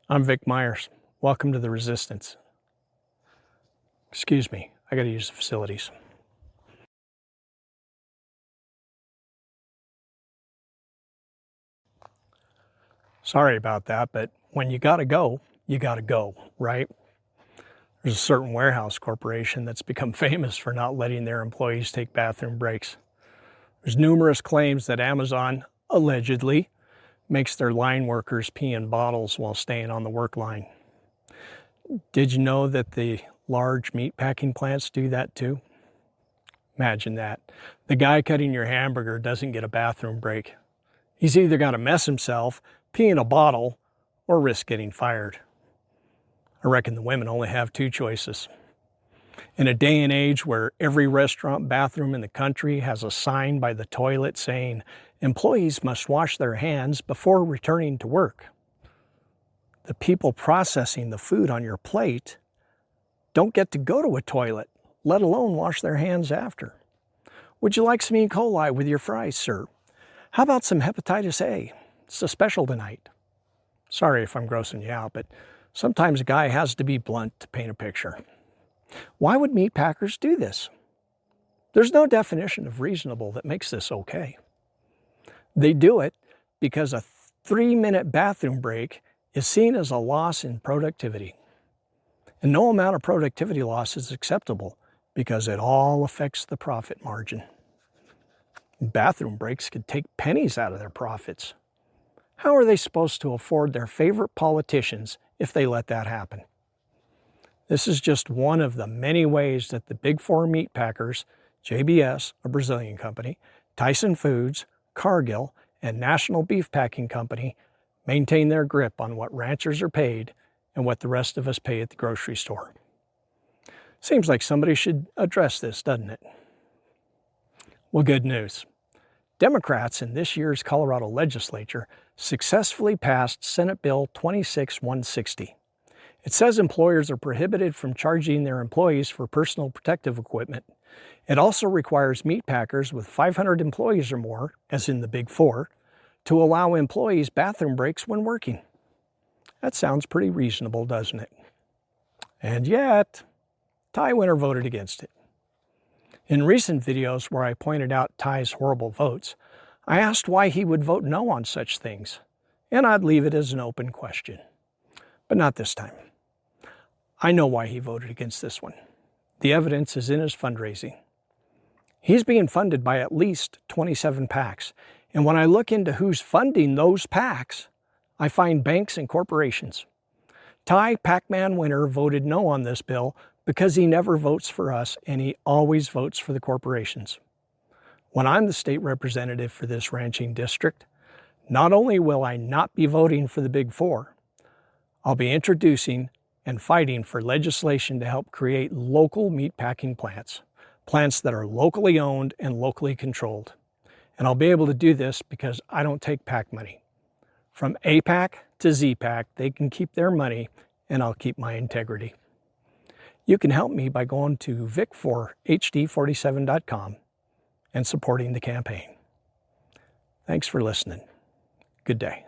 I'm Vic Myers. Welcome to the Resistance. Excuse me, I gotta use the facilities. Sorry about that, but when you gotta go, right? There's a certain warehouse corporation that's become famous for not letting their employees take bathroom breaks. There's numerous claims that Amazon, allegedly, makes their line workers pee in bottles while staying on the work line. Did you know that the large meat packing plants do that too? Imagine that. The guy cutting your hamburger doesn't get a bathroom break. He's either got to mess himself, pee in a bottle, or risk getting fired. I reckon the women only have two choices. In a day and age where every restaurant bathroom in the country has a sign by the toilet saying, employees must wash their hands before returning to work, the people processing the food on your plate don't get to go to a toilet, let alone wash their hands after. Would you like some E. coli with your fries, sir? How about some hepatitis A? It's a special tonight. Sorry if I'm grossing you out, but sometimes a guy has to be blunt to paint a picture. Why would meat packers do this? There's no definition of reasonable that makes this okay. They do it because a 3-minute bathroom break is seen as a loss in productivity. And no amount of productivity loss is acceptable because it all affects the profit margin. Bathroom breaks could take pennies out of their profits. How are they supposed to afford their favorite politicians if they let that happen? This is just one of the many ways that the Big Four meat packers, JBS, a Brazilian company, Tyson Foods, Cargill, and National Beef Packing Company maintain their grip on what ranchers are paid and what the rest of us pay at the grocery store. Seems like somebody should address this, doesn't it? Well, good news. Democrats in this year's Colorado legislature successfully passed Senate Bill 26160. It says employers are prohibited from charging their employees for personal protective equipment. It also requires meat packers with 500 employees or more, as in the Big Four, to allow employees bathroom breaks when working. That sounds pretty reasonable, doesn't it? And yet, Ty Winter voted against it. In recent videos where I pointed out Ty's horrible votes, I asked why he would vote no on such things, and I'd leave it as an open question. But not this time. I know why he voted against this one. The evidence is in his fundraising. He's being funded by at least 27 PACs, and when I look into who's funding those PACs, I find banks and corporations. Ty Pac-Man Winter voted no on this bill because he never votes for us and he always votes for the corporations. When I'm the state representative for this ranching district, not only will I not be voting for the Big Four, I'll be introducing and fighting for legislation to help create local meat packing plants that are locally owned and locally controlled. And I'll be able to do this because I don't take PAC money. From APAC to ZPAC, they can keep their money and I'll keep my integrity. You can help me by going to vic4hd47.com and supporting the campaign. Thanks for listening. Good day.